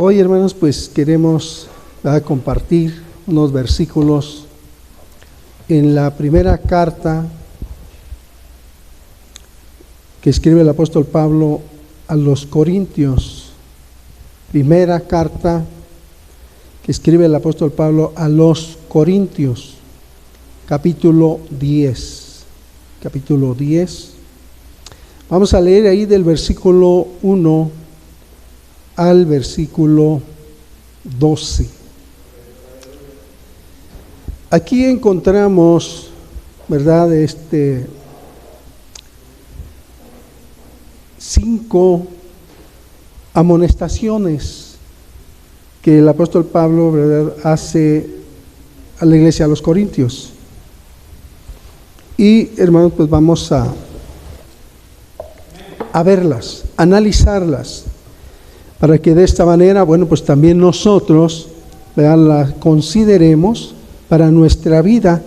Hoy, hermanos, pues queremos compartir unos versículos en la primera carta que escribe el apóstol Pablo a los Corintios. Primera carta que escribe el apóstol Pablo a los Corintios, capítulo 10. Capítulo 10. Vamos a leer ahí del versículo 1 al versículo 12. Aquí encontramos, ¿verdad?, 5 amonestaciones que el apóstol Pablo, ¿verdad?, hace a la iglesia, a los Corintios. Y, hermanos, pues vamos a verlas, analizarlas, para que de esta manera, bueno, pues también nosotros, ¿verdad?, las consideremos para nuestra vida,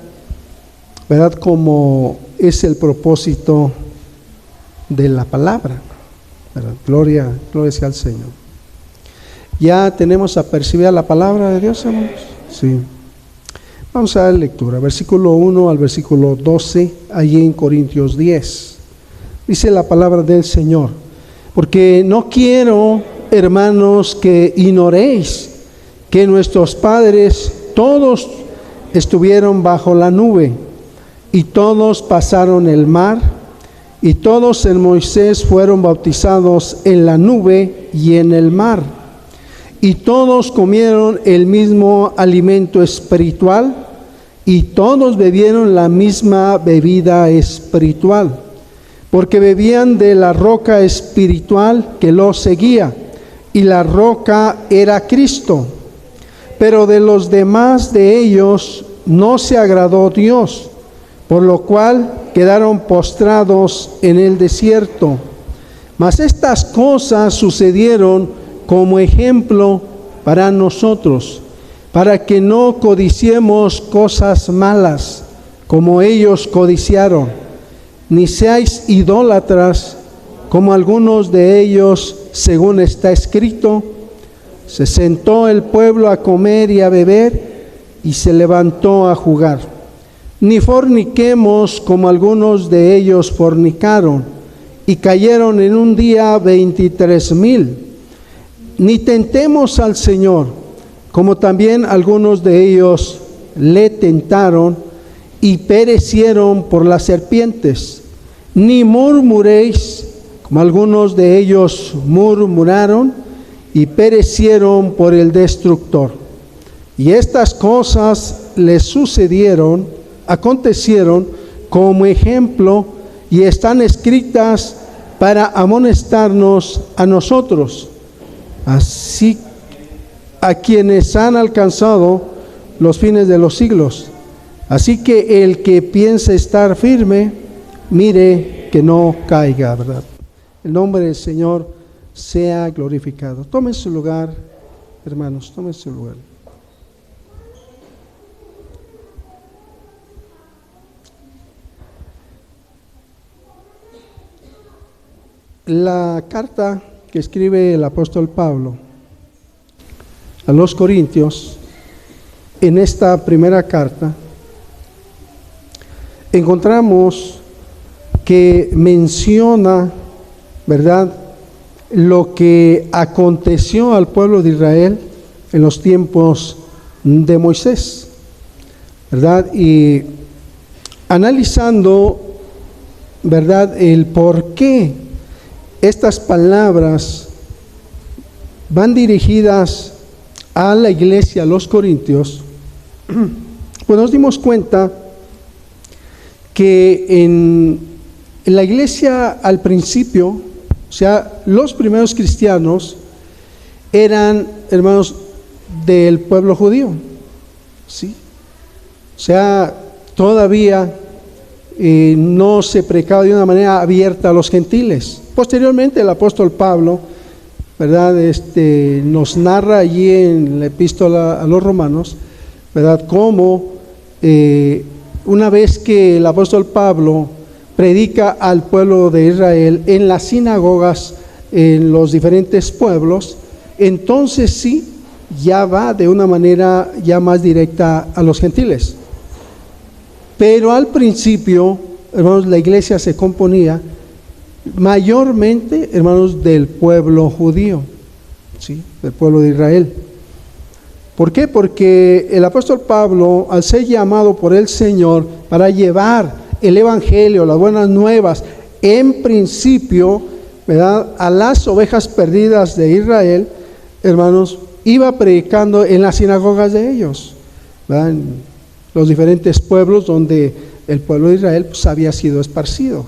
¿verdad?, como es el propósito de la palabra, ¿verdad? Gloria sea al Señor. ¿Ya tenemos apercibida la palabra de Dios, hermanos? Sí. Vamos a dar lectura, versículo 1 al versículo 12, allí en Corintios 10. Dice la palabra del Señor: porque no quiero, hermanos, que ignoréis que nuestros padres todos estuvieron bajo la nube, y todos pasaron el mar, y todos en Moisés fueron bautizados en la nube y en el mar, y todos comieron el mismo alimento espiritual, y todos bebieron la misma bebida espiritual, porque bebían de la roca espiritual que los seguía, y la roca era Cristo. Pero de los demás de ellos no se agradó Dios, por lo cual quedaron postrados en el desierto. Mas estas cosas sucedieron como ejemplo para nosotros, para que no codiciemos cosas malas como ellos codiciaron, ni seáis idólatras como algunos de ellos, según está escrito: se sentó el pueblo a comer y a beber, y se levantó a jugar. Ni forniquemos como algunos de ellos fornicaron, y cayeron en un día 23,000. Ni tentemos al Señor, como también algunos de ellos le tentaron, y perecieron por las serpientes. Ni murmuréis, como algunos de ellos murmuraron, y perecieron por el destructor. Y estas cosas les acontecieron como ejemplo, y están escritas para amonestarnos a nosotros, así a quienes han alcanzado los fines de los siglos. Así que el que piense estar firme, mire que no caiga, ¿verdad? El nombre del Señor sea glorificado. Tomen su lugar, hermanos, tomen su lugar. La carta que escribe el apóstol Pablo a los Corintios, en esta primera carta, encontramos que menciona, ¿verdad?, lo que aconteció al pueblo de Israel en los tiempos de Moisés, ¿verdad? Y analizando, ¿verdad?, el por qué estas palabras van dirigidas a la iglesia, a los Corintios, pues nos dimos cuenta que en la iglesia al principio, o sea, los primeros cristianos eran, hermanos, del pueblo judío, ¿sí? O sea, todavía no se predicaba de una manera abierta a los gentiles. Posteriormente el apóstol Pablo, ¿verdad?, nos narra allí en la epístola a los romanos, ¿verdad?, cómo una vez que el apóstol Pablo predica al pueblo de Israel en las sinagogas en los diferentes pueblos, entonces sí, ya va de una manera ya más directa a los gentiles. Pero al principio, hermanos, la iglesia se componía mayormente, hermanos, del pueblo judío, ¿sí? Del pueblo de Israel. ¿Por qué? Porque el apóstol Pablo, al ser llamado por el Señor para llevar el evangelio, las buenas nuevas, en principio, ¿verdad?, a las ovejas perdidas de Israel, hermanos, iba predicando en las sinagogas de ellos, ¿verdad?, en los diferentes pueblos donde el pueblo de Israel pues había sido esparcido,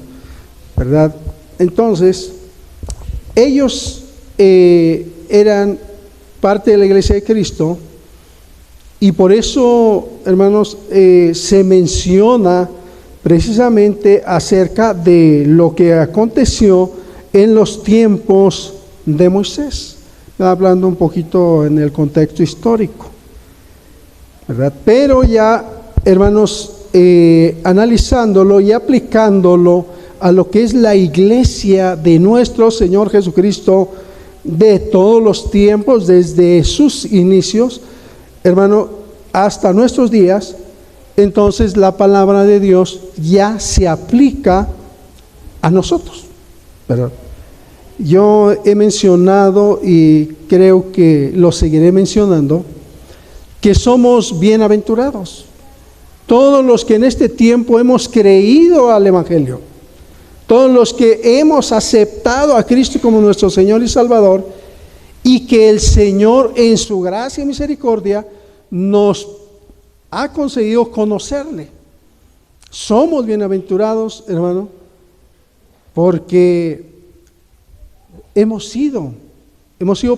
¿verdad? Entonces, ellos eran parte de la iglesia de Cristo, y por eso, hermanos, se menciona precisamente acerca de lo que aconteció en los tiempos de Moisés, hablando un poquito en el contexto histórico, ¿verdad? Pero ya, hermanos, analizándolo y aplicándolo a lo que es la iglesia de nuestro Señor Jesucristo de todos los tiempos, desde sus inicios, hermano, hasta nuestros días, entonces la palabra de Dios ya se aplica a nosotros, ¿verdad? Yo he mencionado, y creo que lo seguiré mencionando, que somos bienaventurados todos los que en este tiempo hemos creído al evangelio, todos los que hemos aceptado a Cristo como nuestro Señor y Salvador, y que el Señor en su gracia y misericordia nos ha concedido conocerle. Somos bienaventurados, hermano, porque hemos sido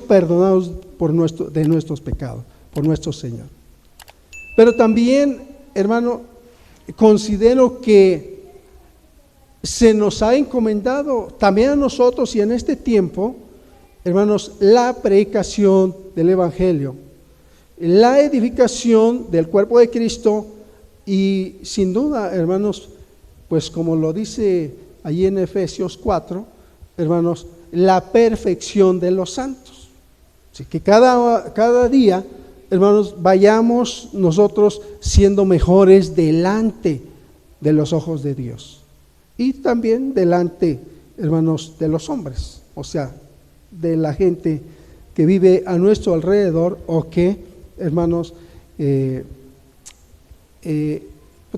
perdonados de nuestros pecados, por nuestro Señor. Pero también, hermano, considero que se nos ha encomendado también a nosotros y en este tiempo, hermanos, la predicación del evangelio, la edificación del cuerpo de Cristo y sin duda, hermanos, pues como lo dice allí en Efesios 4, hermanos, la perfección de los santos. Así que cada día, hermanos, vayamos nosotros siendo mejores delante de los ojos de Dios y también delante, hermanos, de los hombres, o sea, de la gente que vive a nuestro alrededor o que, hermanos,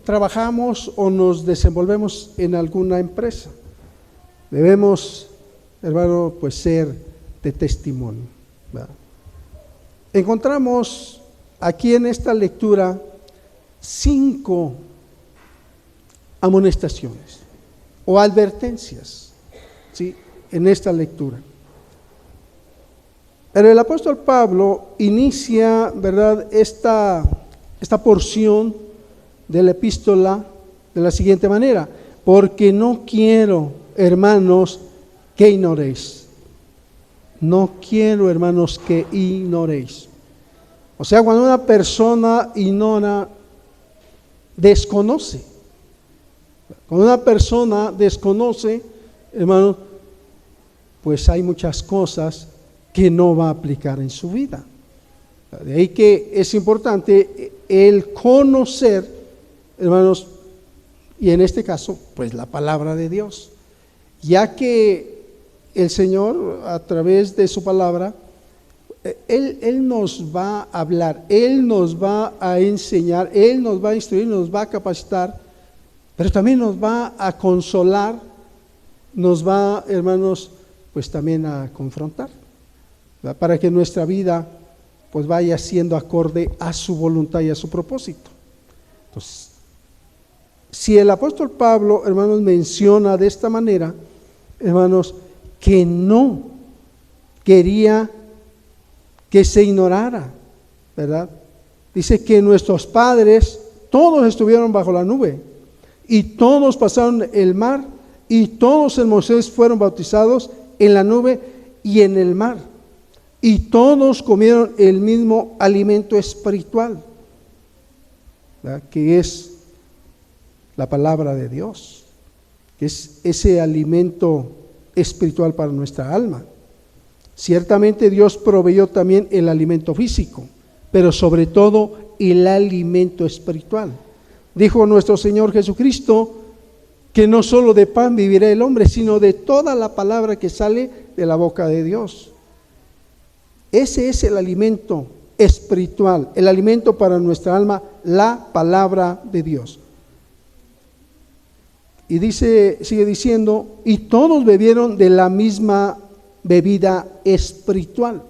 trabajamos o nos desenvolvemos en alguna empresa. Debemos, hermano, pues ser de testimonio, ¿verdad? Encontramos aquí en esta lectura 5 amonestaciones o advertencias, ¿sí?, en esta lectura. Pero el apóstol Pablo inicia, ¿verdad?, esta porción de la epístola de la siguiente manera: porque no quiero, hermanos, que ignoréis. No quiero, hermanos, que ignoréis. O sea, cuando una persona ignora, desconoce. Cuando una persona desconoce, hermanos, pues hay muchas cosas que no va a aplicar en su vida. De ahí que es importante el conocer, hermanos, y en este caso, pues la palabra de Dios, ya que el Señor, a través de su palabra, Él nos va a hablar, Él nos va a enseñar, Él nos va a instruir, nos va a capacitar, pero también nos va a consolar, nos va, hermanos, pues también a confrontar, ¿verdad?, para que nuestra vida pues vaya siendo acorde a su voluntad y a su propósito. Entonces, si el apóstol Pablo, hermanos, menciona de esta manera, hermanos, que no quería que se ignorara, ¿verdad? Dice que nuestros padres todos estuvieron bajo la nube y todos pasaron el mar y todos en Moisés fueron bautizados en la nube y en el mar y todos comieron el mismo alimento espiritual, ¿verdad?, que es la palabra de Dios, que es ese alimento espiritual para nuestra alma. Ciertamente Dios proveyó también el alimento físico, pero sobre todo el alimento espiritual. Dijo nuestro Señor Jesucristo que no solo de pan vivirá el hombre, sino de toda la palabra que sale de la boca de Dios. Ese es el alimento espiritual, el alimento para nuestra alma, la palabra de Dios. Y sigue diciendo, y todos bebieron de la misma bebida espiritual,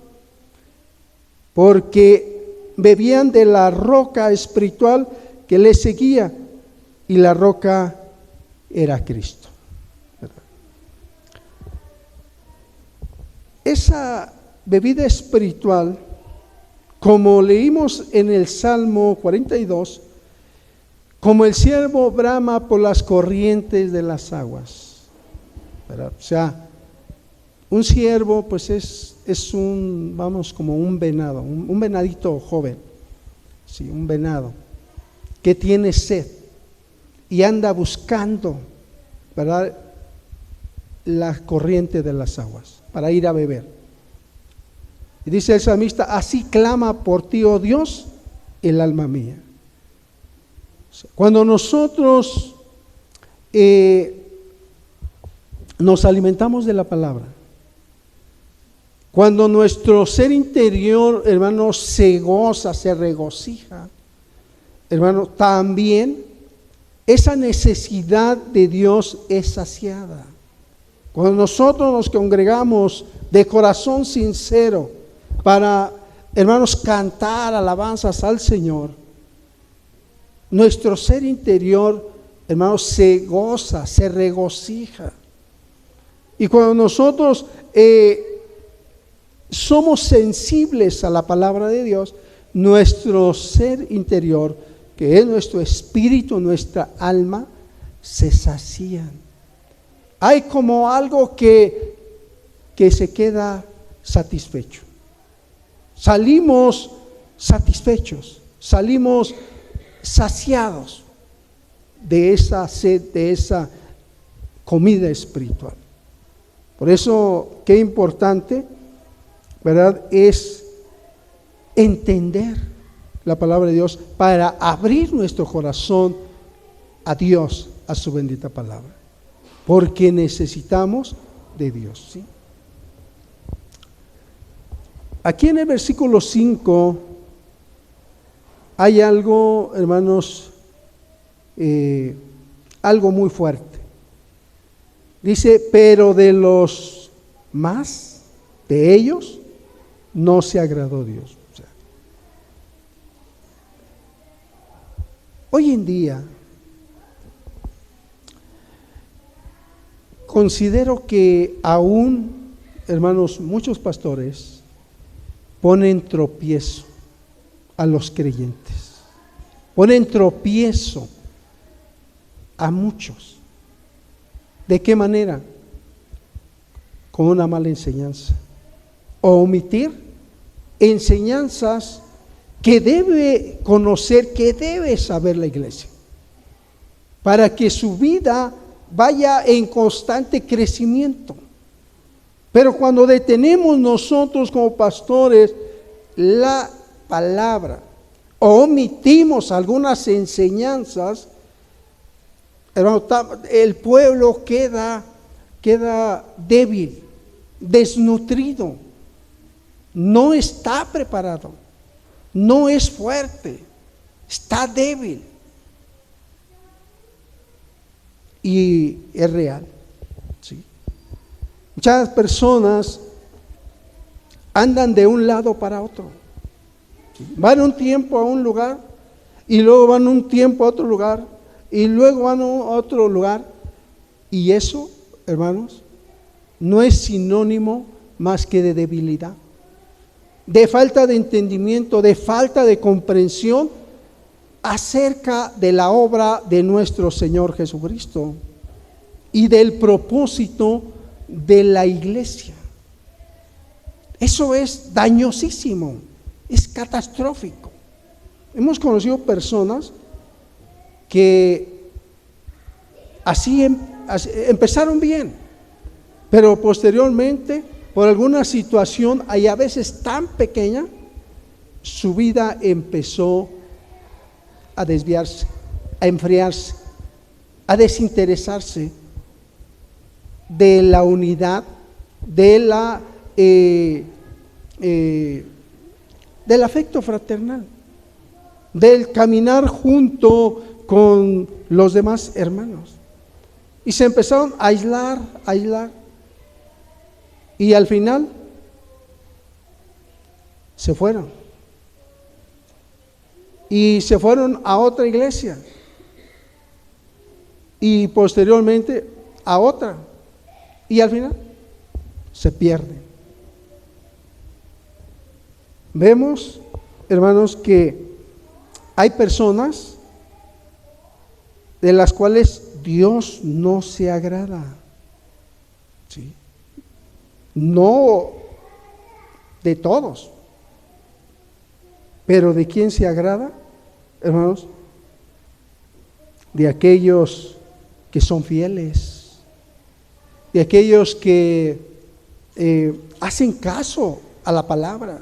porque bebían de la roca espiritual que les seguía, y la roca era Cristo. Esa bebida espiritual, como leímos en el Salmo 42, como el ciervo brama por las corrientes de las aguas, ¿verdad? O sea, un ciervo pues es un, como un venado, un venadito joven, sí, un venado que tiene sed y anda buscando, ¿verdad?, la corriente de las aguas para ir a beber. Y dice el salmista, así clama por ti, oh Dios, el alma mía. Cuando nosotros nos alimentamos de la palabra, cuando nuestro ser interior, hermano, se goza, se regocija, hermano, también esa necesidad de Dios es saciada. Cuando nosotros nos congregamos de corazón sincero para, hermanos, cantar alabanzas al Señor, nuestro ser interior, hermanos, se goza, se regocija. Y cuando nosotros somos sensibles a la palabra de Dios, nuestro ser interior, que es nuestro espíritu, nuestra alma, se sacían. Hay como algo que se queda satisfecho. Salimos satisfechos, salimos saciados de esa sed, de esa comida espiritual. Por eso, qué importante, ¿verdad?, es entender la palabra de Dios para abrir nuestro corazón a Dios, a su bendita palabra, porque necesitamos de Dios, ¿sí? Aquí en el versículo 5 hay algo, hermanos, algo muy fuerte. Dice, pero de los más, de ellos, no se agradó Dios. O sea, hoy en día, considero que aún, hermanos, muchos pastores ponen tropiezo a los creyentes, ponen tropiezo a muchos. ¿De qué manera? Con una mala enseñanza, o omitir enseñanzas que debe conocer, que debe saber la iglesia, para que su vida vaya en constante crecimiento. Pero cuando detenemos nosotros como pastores la palabra o omitimos algunas enseñanzas, hermano, el pueblo queda débil, desnutrido, no está preparado, no es fuerte, está débil. Y es real, ¿sí? Muchas personas andan de un lado para otro, ¿sí? Van un tiempo a un lugar y luego van un tiempo a otro lugar y luego van a otro lugar, y eso, hermanos, no es sinónimo más que de debilidad, de falta de entendimiento, de falta de comprensión acerca de la obra de nuestro Señor Jesucristo y del propósito de la iglesia. Eso es dañosísimo, es catastrófico. Hemos conocido personas que así empezaron bien, pero posteriormente por alguna situación, y a veces tan pequeña, su vida empezó a desviarse, a enfriarse, a desinteresarse de la unidad, del afecto fraternal, del caminar junto con los demás hermanos. Y se empezaron a aislar. Y al final se fueron. Y se fueron a otra iglesia. Y posteriormente a otra. Y al final se pierden. Vemos, hermanos, que hay personas de las cuales Dios no se agrada. ¿Sí? No de todos. Pero ¿de quién se agrada, hermanos? De aquellos que son fieles, de aquellos que hacen caso a la palabra,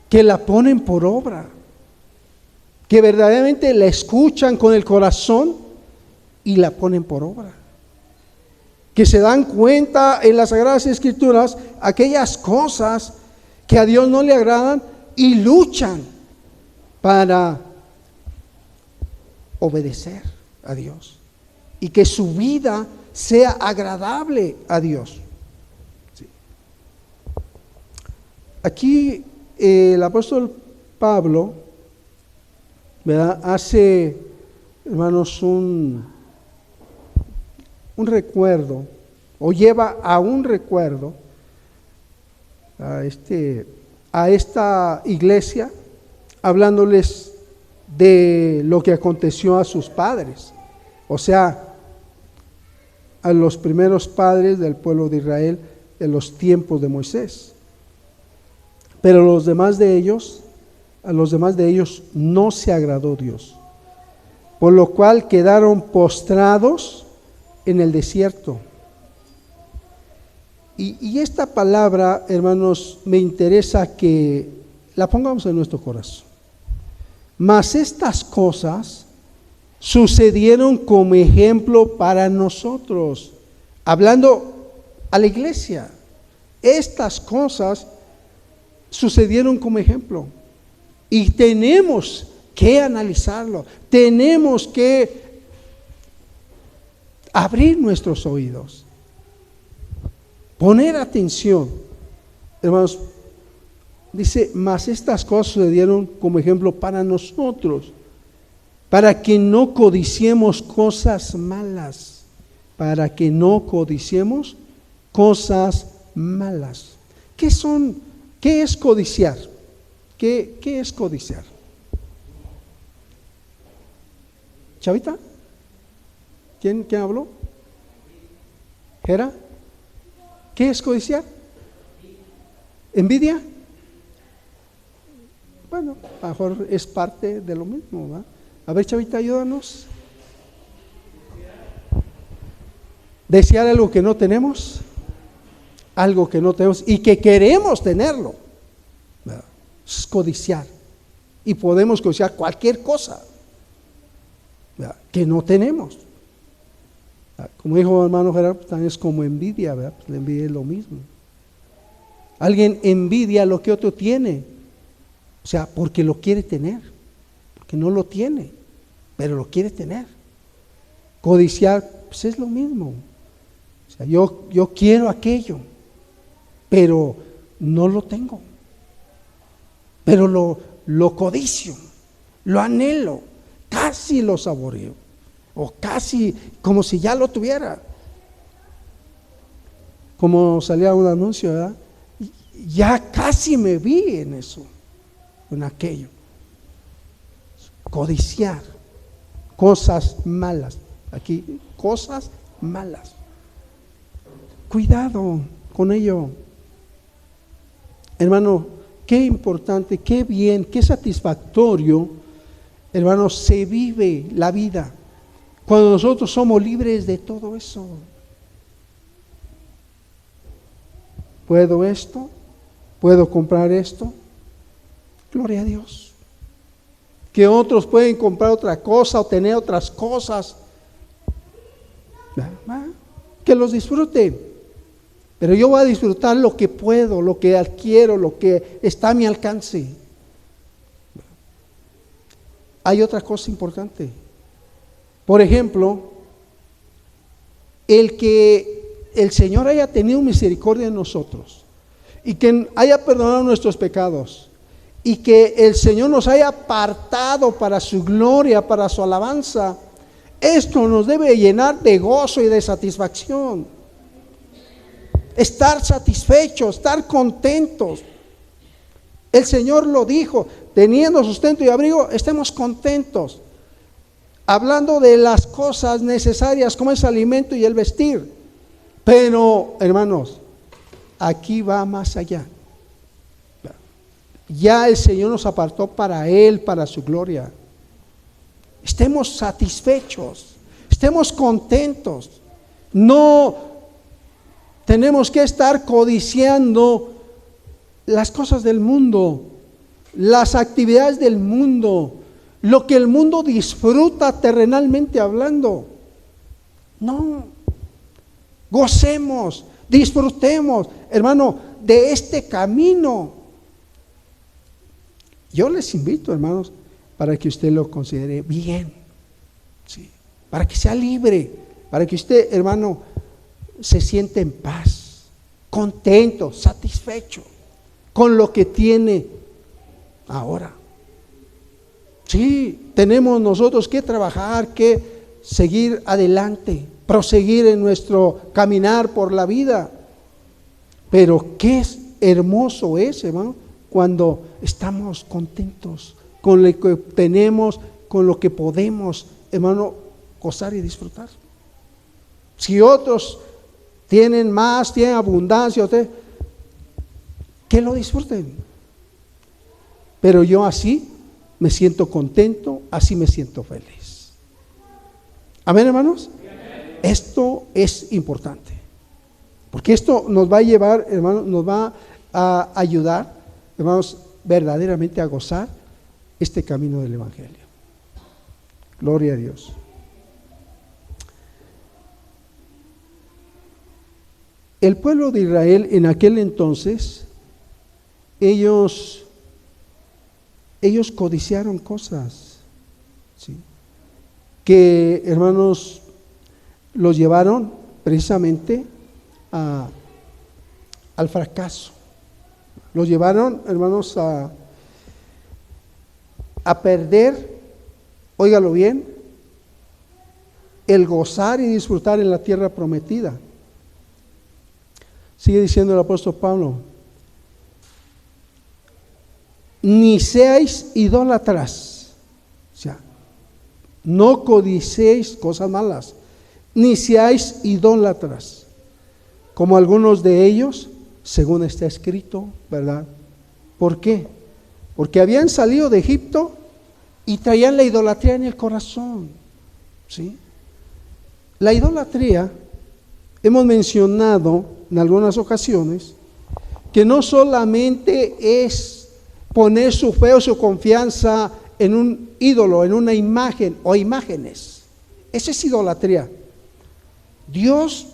que la ponen por obra, que verdaderamente la escuchan con el corazón y la ponen por obra, que se dan cuenta en las Sagradas Escrituras aquellas cosas que a Dios no le agradan y luchan para obedecer a Dios y que su vida sea agradable a Dios. Sí. Aquí el apóstol Pablo, ¿verdad?, hace, hermanos, un recuerdo, o lleva a un recuerdo a esta iglesia, hablándoles de lo que aconteció a sus padres, o sea, a los primeros padres del pueblo de Israel de los tiempos de Moisés. Pero a los demás de ellos no se agradó Dios, por lo cual quedaron postrados en el desierto. Y esta palabra, hermanos, me interesa que la pongamos en nuestro corazón. Mas estas cosas sucedieron como ejemplo para nosotros, hablando a la iglesia. Estas cosas sucedieron como ejemplo y tenemos que analizarlo, tenemos que abrir nuestros oídos, poner atención. Hermanos, dice, mas estas cosas sucedieron como ejemplo para nosotros, para que no codiciemos cosas malas, para que no codiciemos cosas malas. ¿Qué es codiciar? ¿Qué es codiciar? ¿Chavita? ¿Quién habló? ¿Jera? ¿Qué es codiciar? ¿Envidia? Bueno, a lo mejor es parte de lo mismo, ¿verdad? A ver, Chavita, ayúdanos. Desear algo que no tenemos, algo que no tenemos y que queremos tenerlo, ¿verdad? Es codiciar. Y podemos codiciar cualquier cosa, ¿verdad?, que no tenemos. Como dijo el hermano Gerardo, también es como envidia, ¿verdad? Pues la envidia es lo mismo. Alguien envidia lo que otro tiene, o sea, porque lo quiere tener, porque no lo tiene, pero lo quiere tener. Codiciar, pues es lo mismo. O sea, yo quiero aquello, pero no lo tengo. Pero lo codicio, lo anhelo, casi lo saboreo, o casi como si ya lo tuviera. Como salía un anuncio, ¿verdad? Ya casi me vi en eso, en aquello. Codiciar cosas malas. Aquí, cosas malas. Cuidado con ello. Hermano, qué importante, qué bien, qué satisfactorio, hermano, se vive la vida cuando nosotros somos libres de todo eso. ¿Puedo esto? ¿Puedo comprar esto? Gloria a Dios. Que otros pueden comprar otra cosa o tener otras cosas. Que los disfruten. Pero yo voy a disfrutar lo que puedo, lo que adquiero, lo que está a mi alcance. Hay otra cosa importante. Por ejemplo, el que el Señor haya tenido misericordia de nosotros y que haya perdonado nuestros pecados y que el Señor nos haya apartado para su gloria, para su alabanza, esto nos debe llenar de gozo y de satisfacción. Estar satisfechos, estar contentos. El Señor lo dijo, teniendo sustento y abrigo, estemos contentos. Hablando de las cosas necesarias como es el alimento y el vestir. Pero, hermanos, aquí va más allá. Ya el Señor nos apartó para Él, para su gloria. Estemos satisfechos, estemos contentos. No tenemos que estar codiciando las cosas del mundo, las actividades del mundo, lo que el mundo disfruta terrenalmente hablando. No, gocemos, disfrutemos, hermano, de este camino. Yo les invito, hermanos, para que usted lo considere bien, ¿sí? Para que sea libre, para que usted, hermano, se sienta en paz, contento, satisfecho con lo que tiene ahora. Sí, tenemos nosotros que trabajar, que seguir adelante, proseguir en nuestro caminar por la vida. Pero qué hermoso es, hermano, cuando estamos contentos con lo que tenemos, con lo que podemos, hermano, gozar y disfrutar. Si otros tienen más, tienen abundancia, usted, que lo disfruten. Pero yo así me siento contento, así me siento feliz. Amén, hermanos. Amén. Esto es importante, porque esto nos va a llevar, hermanos, nos va a ayudar, hermanos, verdaderamente a gozar este camino del Evangelio. Gloria a Dios. El pueblo de Israel en aquel entonces, ellos codiciaron cosas, ¿sí? Que, hermanos, los llevaron precisamente al fracaso. Los llevaron, hermanos, a perder, óigalo bien, el gozar y disfrutar en la tierra prometida. Sigue diciendo el apóstol Pablo: ni seáis idólatras, o sea, no codicéis cosas malas, ni seáis idólatras, como algunos de ellos, según está escrito, ¿verdad? ¿Por qué? Porque habían salido de Egipto y traían la idolatría en el corazón, ¿sí? La idolatría, hemos mencionado en algunas ocasiones, que no solamente es poner su fe o su confianza en un ídolo, en una imagen o imágenes. Esa es idolatría. Dios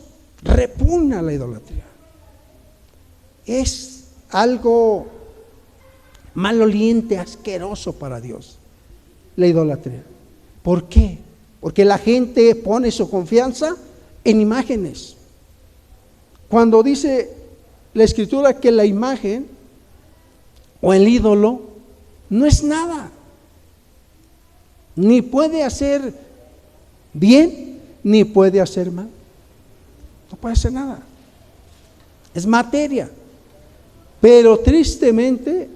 repugna la idolatría. Es algo maloliente, asqueroso para Dios, la idolatría. ¿Por qué? Porque la gente pone su confianza en imágenes. Cuando dice la Escritura que la imagen o el ídolo no es nada, ni puede hacer bien, ni puede hacer mal, no puede hacer nada, es materia. Pero tristemente,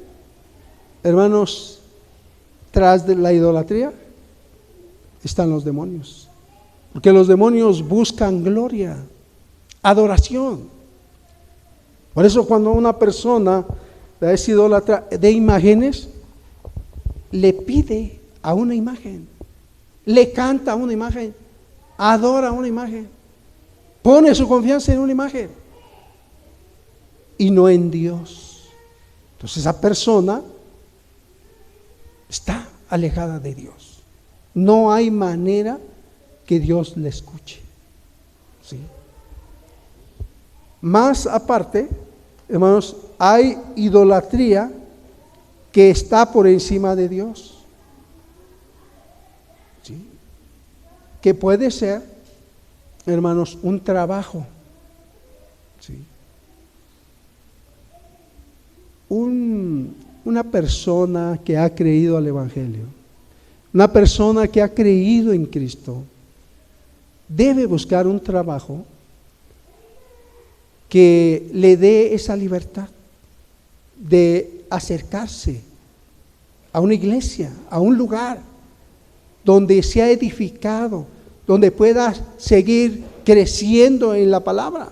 hermanos, tras de la idolatría están los demonios, porque los demonios buscan gloria, adoración. Por eso cuando una persona es idólatra de imágenes, le pide a una imagen, le canta a una imagen, adora a una imagen, pone su confianza en una imagen. y no en Dios. Entonces esa persona está alejada de Dios. No hay manera que Dios le escuche. ¿Sí? Más aparte, hermanos, hay idolatría que está por encima de Dios. ¿Sí? Que puede ser, hermanos, un trabajo. ¿Sí? Una persona que ha creído al Evangelio, una persona que ha creído en Cristo, debe buscar un trabajo que le dé esa libertad de acercarse a una iglesia, a un lugar donde se ha edificado, donde pueda seguir creciendo en la palabra.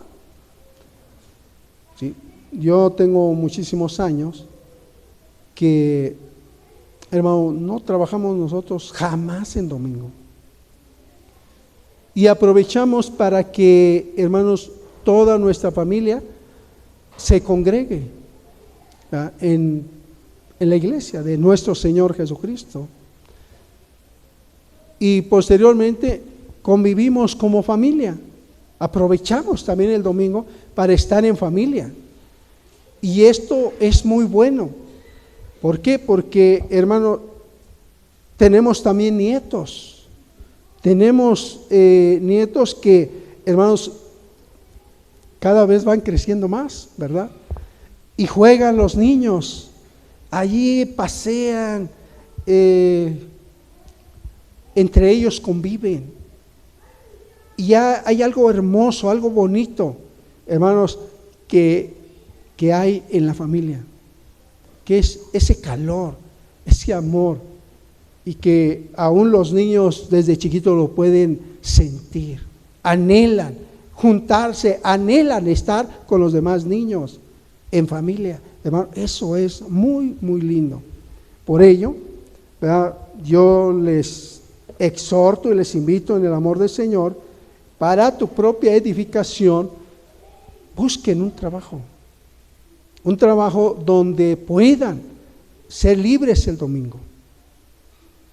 ¿Sí? Yo tengo muchísimos años que, hermano, no trabajamos nosotros jamás en domingo. Y aprovechamos para que, hermanos, toda nuestra familia se congregue en la iglesia de nuestro Señor Jesucristo. Y posteriormente convivimos como familia. Aprovechamos también el domingo para estar en familia. Y esto es muy bueno. ¿Por qué? Porque, hermano, tenemos también nietos. Tenemos nietos que, hermanos, cada vez van creciendo más, ¿verdad? Y juegan los niños, allí pasean, entre ellos conviven. Y ya hay algo hermoso, algo bonito, hermanos, que hay en la familia, que es ese calor, ese amor, y que aún los niños desde chiquitos lo pueden sentir, anhelan juntarse, anhelan estar con los demás niños en familia. Hermano, eso es muy, muy lindo. Por ello, ¿verdad?, yo les exhorto y les invito en el amor del Señor, para tu propia edificación, busquen un trabajo donde puedan ser libres el domingo.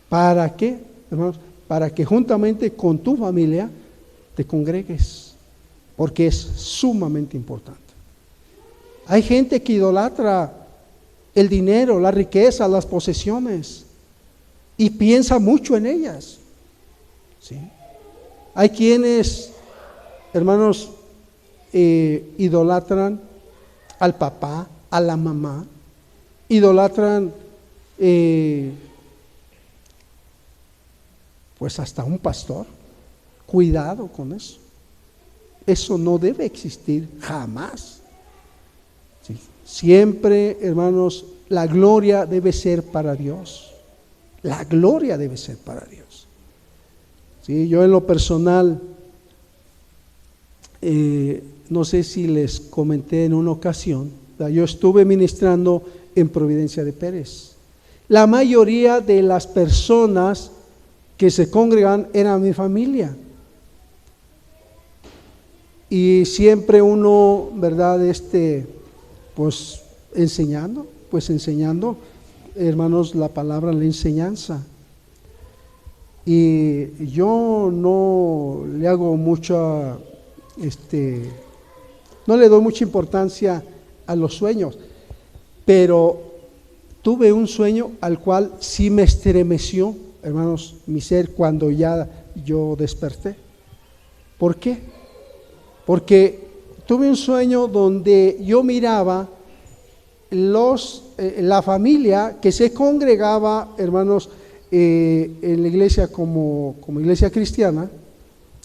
¿Para qué, hermanos? Para que juntamente con tu familia te congregues, porque es sumamente importante. Hay gente que idolatra el dinero, la riqueza, las posesiones, y piensa mucho en ellas. ¿Sí? Hay quienes, hermanos, idolatran al papá, a la mamá, idolatran pues hasta un pastor. Cuidado con eso. Eso no debe existir jamás. ¿Sí? Siempre, hermanos, la gloria debe ser para Dios. La gloria debe ser para Dios. ¿Sí? Yo en lo personal, no sé si les comenté en una ocasión, yo estuve ministrando en Providencia de Pérez. La mayoría de las personas que se congregan eran mi familia. Y siempre uno, ¿verdad?, pues enseñando, hermanos, la palabra, la enseñanza. Y yo no le hago mucha, no le doy mucha importancia a los sueños, pero tuve un sueño al cual sí me estremeció, hermanos, mi ser cuando ya yo desperté. ¿Por qué? Porque tuve un sueño donde yo miraba la familia que se congregaba, hermanos, en la iglesia como iglesia cristiana,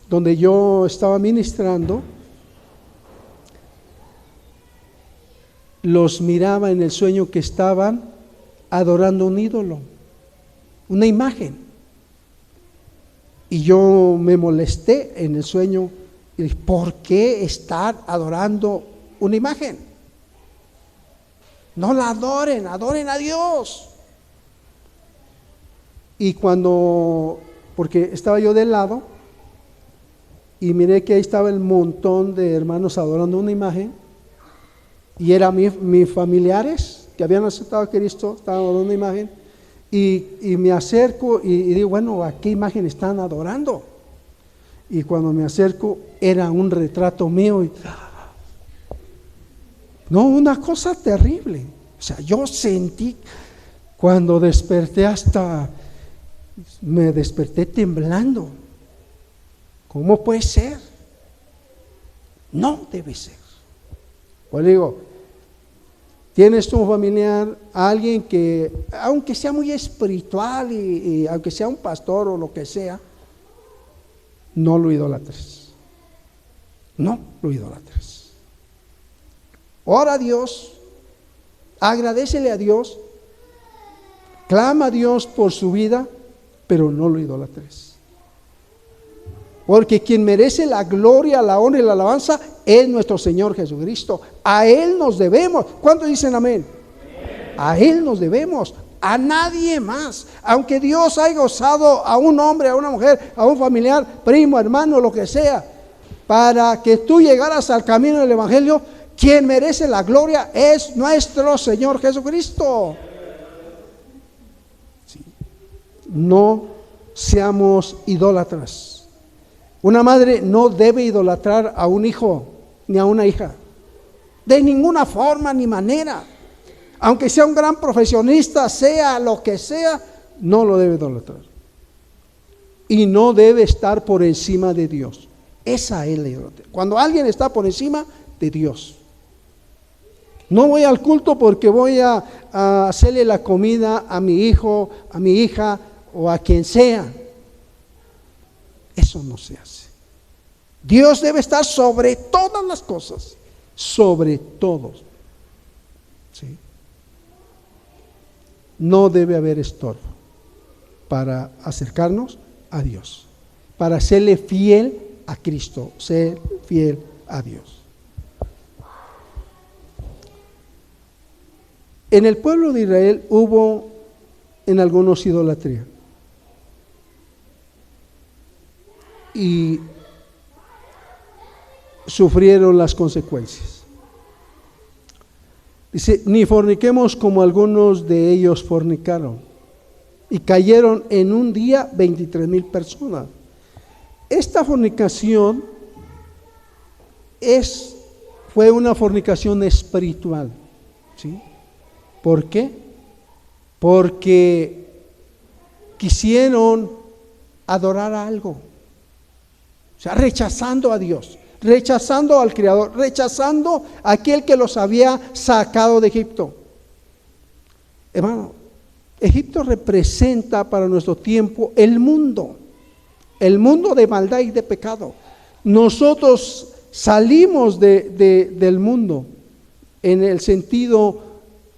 donde yo estaba ministrando. Los miraba en el sueño que estaban adorando un ídolo, una imagen. Y yo me molesté en el sueño y dije, ¿por qué estar adorando una imagen? No la adoren, adoren a Dios. Y porque estaba yo del lado y miré que ahí estaba el montón de hermanos adorando una imagen, Y eran mis familiares que habían aceptado a Cristo, estaban adorando una imagen. Y me acerco y digo, bueno, ¿a qué imagen están adorando? Y cuando me acerco, era un retrato mío. No, una cosa terrible. O sea, yo sentí, cuando desperté, hasta me desperté temblando. ¿Cómo puede ser? No debe ser. Pues digo, tienes tu familiar, alguien que, aunque sea muy espiritual y aunque sea un pastor o lo que sea, no lo idolatres. No lo idolatres. Ora a Dios, agradécele a Dios, clama a Dios por su vida, pero no lo idolatres. Porque quien merece la gloria, la honra y la alabanza es nuestro Señor Jesucristo. A Él nos debemos. ¿Cuántos dicen amén? A Él nos debemos, a nadie más. Aunque Dios haya gozado a un hombre, a una mujer, a un familiar, primo, hermano, lo que sea, para que tú llegaras al camino del Evangelio, quien merece la gloria es nuestro Señor Jesucristo. Sí. No seamos idólatras. Una madre no debe idolatrar a un hijo ni a una hija, de ninguna forma ni manera. Aunque sea un gran profesionista, sea lo que sea, no lo debe idolatrar. Y no debe estar por encima de Dios. Esa es la idolatría. Cuando alguien está por encima de Dios. No voy al culto porque voy a hacerle la comida a mi hijo, a mi hija o a quien sea. Eso no se hace. Dios debe estar sobre todas las cosas, sobre todos. ¿Sí? No debe haber estorbo para acercarnos a Dios, para serle fiel a Cristo, ser fiel a Dios. En el pueblo de Israel hubo en algunos idolatría. Y sufrieron las consecuencias. Dice, ni forniquemos como algunos de ellos fornicaron. Y cayeron en un día 23,000 personas. Esta fornicación fue una fornicación espiritual. ¿Sí? ¿Por qué? Porque quisieron adorar a algo. O sea, rechazando a Dios, rechazando al Creador, rechazando a aquel que los había sacado de Egipto. Hermano, Egipto representa para nuestro tiempo el mundo de maldad y de pecado. Nosotros salimos del mundo en el sentido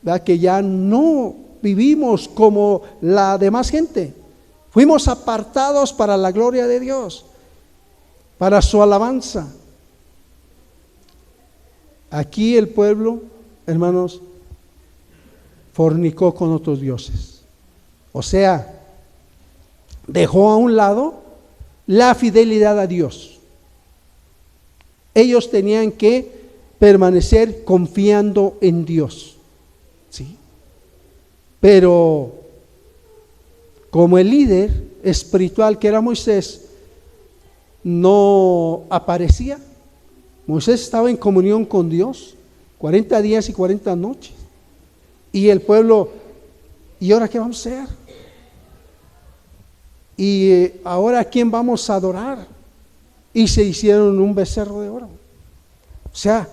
de que ya no vivimos como la demás gente. Fuimos apartados para la gloria de Dios, para su alabanza. Aquí el pueblo, hermanos, fornicó con otros dioses. O sea, dejó a un lado la fidelidad a Dios. Ellos tenían que permanecer confiando en Dios. ¿Sí? Pero como el líder espiritual que era Moisés no aparecía, Moisés estaba en comunión con Dios 40 días y 40 noches. Y el pueblo, ¿y ahora qué vamos a hacer? ¿Y ahora a quién vamos a adorar? Y se hicieron un becerro de oro. O sea,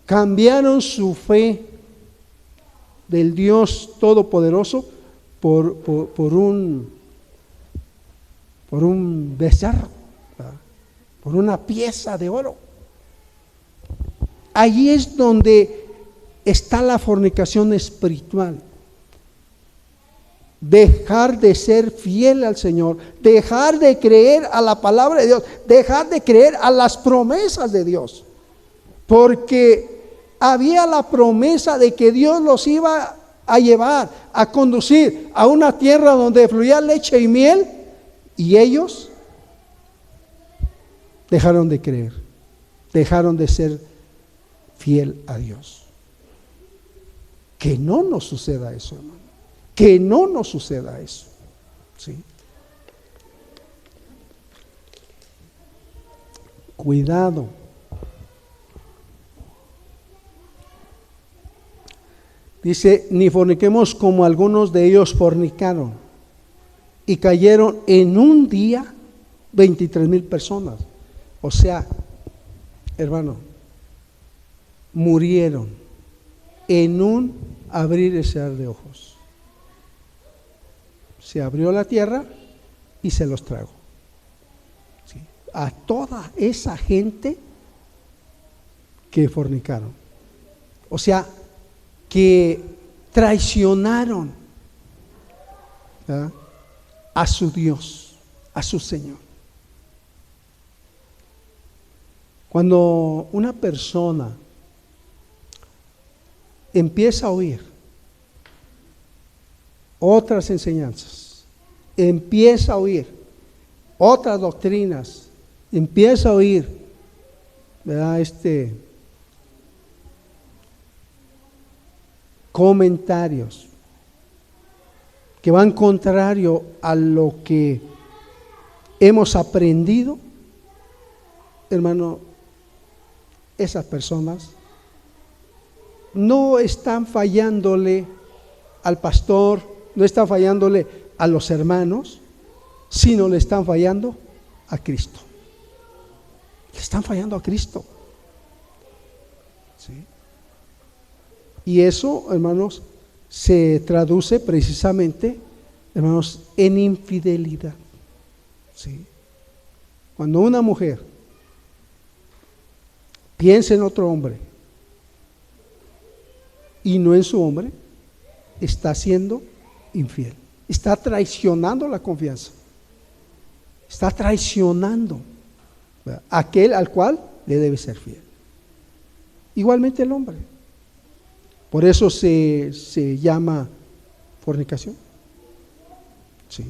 cambiaron su fe del Dios Todopoderoso por un becerro, ¿verdad? Por una pieza de oro. Allí es donde está la fornicación espiritual. Dejar de ser fiel al Señor, dejar de creer a la palabra de Dios, dejar de creer a las promesas de Dios, porque había la promesa de que Dios los iba a llevar, a conducir a una tierra donde fluía leche y miel, y ellos dejaron de creer, dejaron de ser fiel a Dios. que no nos suceda eso, hermano. Que no nos suceda eso. ¿Sí? Cuidado. Dice, ni forniquemos como algunos de ellos fornicaron y cayeron en un día 23,000 personas. O sea, hermano, murieron en un abrir y cerrar de ojos. Se abrió la tierra y se los tragó. ¿Sí? A toda esa gente que fornicaron. O sea, que traicionaron, ¿verdad?, a su Dios, a su Señor. Cuando una persona empieza a oír otras enseñanzas, empieza a oír otras doctrinas, empieza a oír, ¿verdad?, comentarios que van contrario a lo que hemos aprendido, hermano, esas personas no están fallándole al pastor, no están fallándole a los hermanos, sino le están fallando a Cristo. Le están fallando a Cristo. ¿Sí? Y eso, hermanos, se traduce precisamente, hermanos, en infidelidad. ¿Sí? Cuando una mujer piensa en otro hombre y no en su hombre, está siendo infiel. Está traicionando la confianza. Está traicionando, ¿verdad?, aquel al cual le debe ser fiel. Igualmente el hombre. Por eso se llama fornicación. ¿Sí?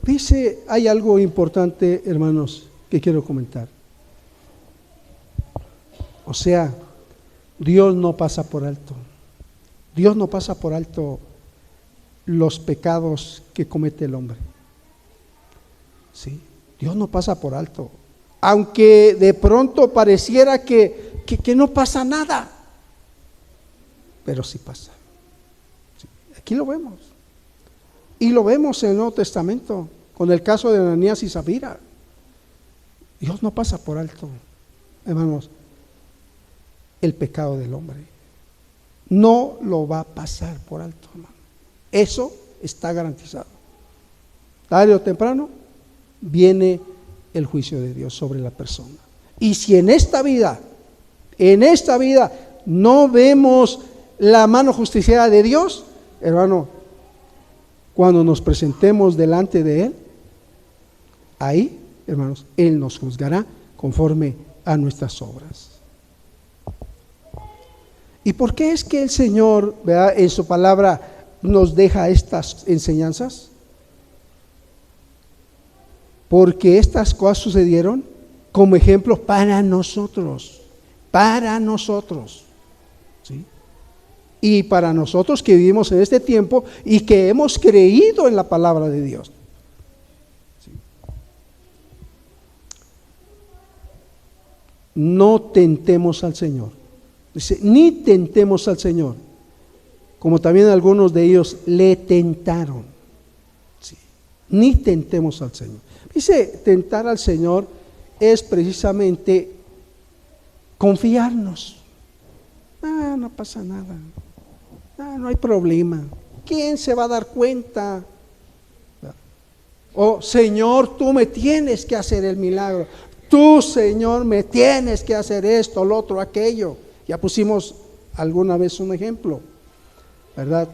Dice, hay algo importante, hermanos, que quiero comentar. O sea, Dios no pasa por alto. Dios no pasa por alto los pecados que comete el hombre. ¿Sí? Dios no pasa por alto. Aunque de pronto pareciera que no pasa nada. Pero sí pasa. ¿Sí? Aquí lo vemos. Y lo vemos en el Nuevo Testamento, con el caso de Ananías y Zafira. Dios no pasa por alto, hermanos, el pecado del hombre. No lo va a pasar por alto, hermano. Eso está garantizado. Tarde o temprano viene el juicio de Dios sobre la persona. Y si en esta vida no vemos la mano justiciera de Dios, hermano, cuando nos presentemos delante de Él, ahí, hermanos, Él nos juzgará conforme a nuestras obras. ¿Y por qué es que el Señor, ¿verdad?, en su palabra nos deja estas enseñanzas? Porque estas cosas sucedieron como ejemplo para nosotros. ¿Sí? Y para nosotros que vivimos en este tiempo y que hemos creído en la palabra de Dios. ¿Sí? No tentemos al Señor. Dice, ni tentemos al Señor, como también algunos de ellos le tentaron. ¿Sí? Ni tentemos al Señor. Dice, tentar al Señor es precisamente confiarnos. No pasa nada. No hay problema. ¿Quién se va a dar cuenta? Oh, Señor, tú me tienes que hacer el milagro. Tú, Señor, me tienes que hacer esto, lo otro, aquello. Ya pusimos alguna vez un ejemplo, ¿verdad?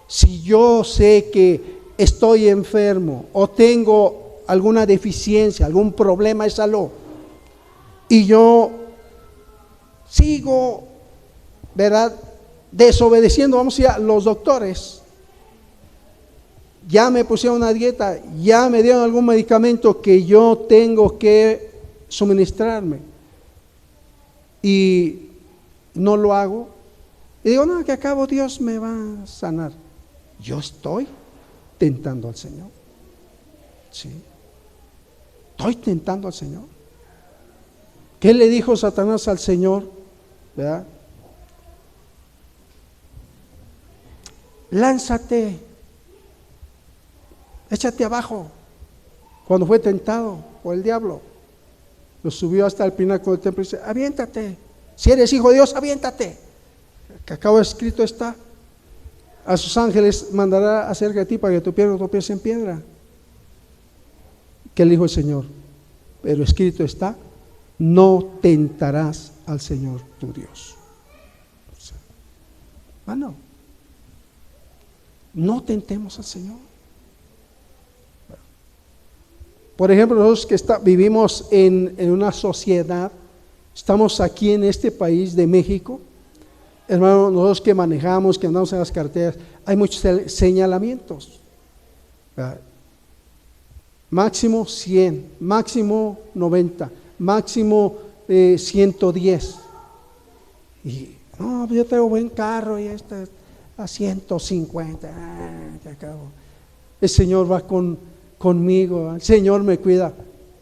Si yo sé que estoy enfermo o tengo alguna deficiencia, algún problema de salud, y yo sigo, ¿verdad?, desobedeciendo, vamos a ir a los doctores, ya me pusieron una dieta, ya me dieron algún medicamento que yo tengo que suministrarme, y no lo hago, Y digo, no, que acabo Dios me va a sanar. Yo estoy tentando al Señor. Sí. Estoy tentando al Señor. ¿Qué le dijo Satanás al Señor? ¿Verdad? Lánzate, échate abajo. Cuando fue tentado por el diablo, lo subió hasta el pináculo del templo y dice, aviéntate. Si eres hijo de Dios, aviéntate. Que acabo escrito está, a sus ángeles mandará acerca de ti para que tu pie no tropiece en piedra. ¿Qué le dijo el Señor? Pero escrito está, no tentarás al Señor tu Dios. Bueno, no tentemos al Señor. Por ejemplo, nosotros que vivimos en una sociedad, estamos aquí en este país de México, hermano, nosotros que manejamos, que andamos en las carreteras, hay muchos señalamientos. Máximo 100, máximo 90, máximo 110. Y no, yo tengo buen carro y este a 150. Que acabo. El Señor va conmigo, el Señor me cuida.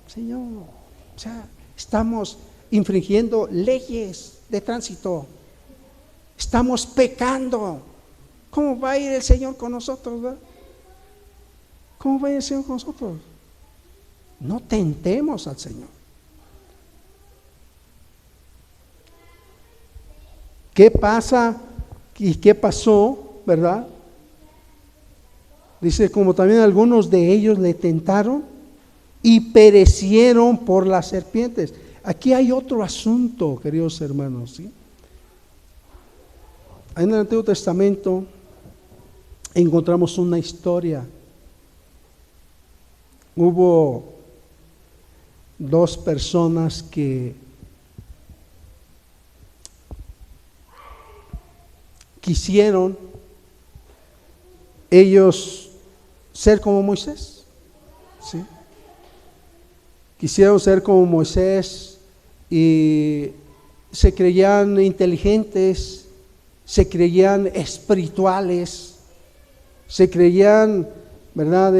Señor, o sea, estamos infringiendo leyes de tránsito. Estamos pecando. ¿Cómo va a ir el Señor con nosotros? ¿Verdad? ¿Cómo va a ir el Señor con nosotros? No tentemos al Señor. ¿Qué pasa y qué pasó, verdad? Dice, como también algunos de ellos le tentaron y perecieron por las serpientes. Aquí hay otro asunto, queridos hermanos, ¿sí? En el Antiguo Testamento encontramos una historia. Hubo dos personas que quisieron ellos ser como Moisés, ¿sí? Quisieron ser como Moisés y se creían inteligentes, se creían espirituales, se creían, ¿verdad?,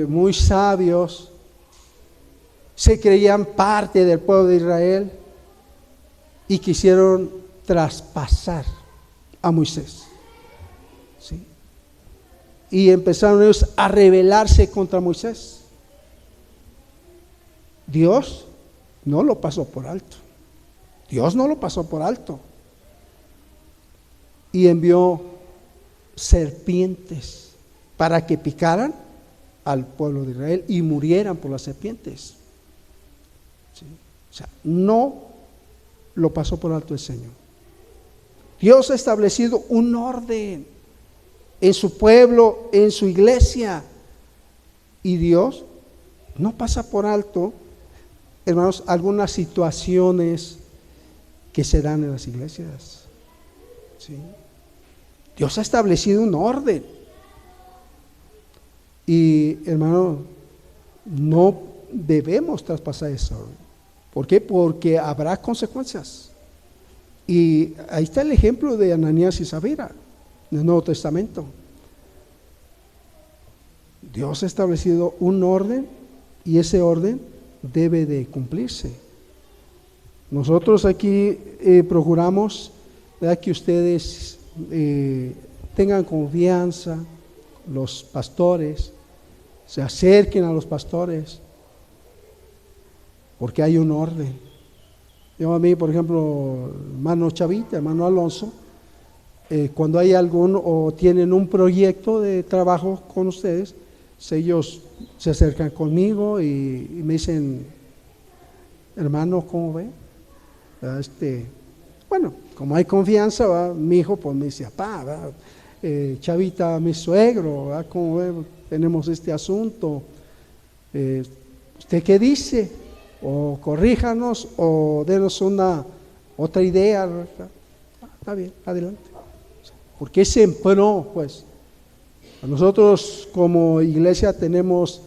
muy sabios, se creían parte del pueblo de Israel y quisieron traspasar a Moisés, ¿sí? Y empezaron ellos a rebelarse contra Moisés. Dios no lo pasó por alto. Dios no lo pasó por alto. Y envió serpientes para que picaran al pueblo de Israel y murieran por las serpientes. ¿Sí? O sea, no lo pasó por alto el Señor. Dios ha establecido un orden en su pueblo, en su iglesia, y Dios no pasa por alto, hermanos, algunas situaciones que se dan en las iglesias. ¿Sí? Dios ha establecido un orden. Y, hermano, no debemos traspasar ese orden. ¿Por qué? Porque habrá consecuencias. Y ahí está el ejemplo de Ananías y Zafira en el Nuevo Testamento. Dios ha establecido un orden y ese orden debe de cumplirse. Nosotros aquí procuramos, ¿verdad?, que ustedes tengan confianza, los pastores, se acerquen a los pastores, porque hay un orden. Yo a mí, por ejemplo, hermano Chavita, hermano Alonso, cuando hay algún o tienen un proyecto de trabajo con ustedes, ellos se acercan conmigo y me dicen, hermano, ¿cómo ve? Bueno, como hay confianza, ¿va? Mi hijo pues me dice, papá, Chavita, mi suegro, ¿va? ¿Cómo ve? Tenemos este asunto, ¿usted qué dice? O corríjanos o denos otra idea, ¿verdad? Está bien, adelante. Porque es en pro, pues. Nosotros como iglesia tenemos,